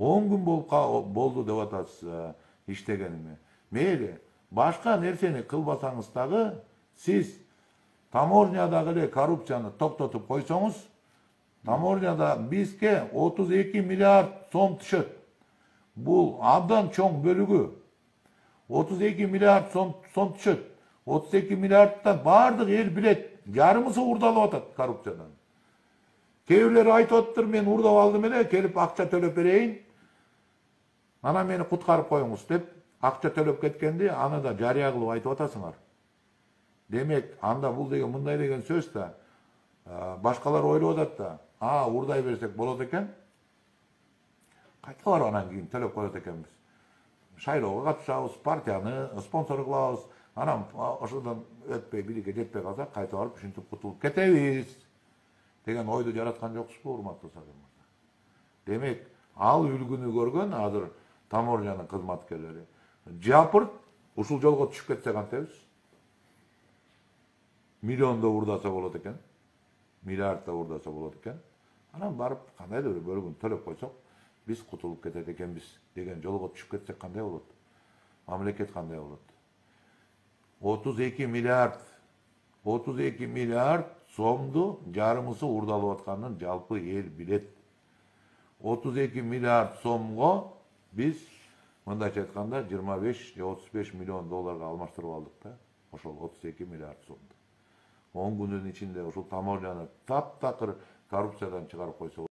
10 gün boldu деп атасыз иштегениме. Мейли, башка нерсени кылбасаңыз дагы, сиз таможнядагы эле коррупцияны токтотуп койсоңуз, таможняда бизге 32 миллиард сом түшөт. Бул абдан чоң бөлүгү. 32 миллиард сом түшөт. 32 миллиардтан бардык эл билет. Жарымысы урдалып атат коррупциядан. Кээ бирлери айтып атыптыр, мен урдап алдым эле, келип акча төлөп берейин. Ана мени куткарып коюңуз деп, акча төлөп кеткенди, аны да жарыя кылып айтып атасыңар. Демек, анда бул деген мындай деген сөз да, башкалар ойлоп атат да, урдай берсек болот экен. Кайта барып анан кийин төлөп коет экенбиз. Шайлоого катышабыз, партияны спонсор кылабыз. Анан ошодон өтпөй, бирге жетпей калса, кайта барып ушинтип кутулуп кетебиз деген ойду жараткан жоксузбу, урматтуу Сагын мырза? Демек, ал үлгүнү көргөн азыр таможнянын кызматкерлери. Жапырт ушул жолго түшүп кетсе кантебиз? Миллиондо урдаса болот экен, миллиардда урдаса болот экен. Анан барып кандайдыр бир бөлүгүн төлөп койсок, биз кутулуп кетет экенбиз деген жолго түшүп кетсек кандай болот? Мамлекет кандай болот? 32 миллиард сомду жарымысы урдалып атканын жалпы эл билет. 32 миллиард сомго биз мындайча айтканда 25 же 35 миллион долларга алмаштырып алдык да. Ошол 32 миллиард сомду. 10 күнүн ичинде ушул таможняны таптакыр коррупциядан чыгарып койсо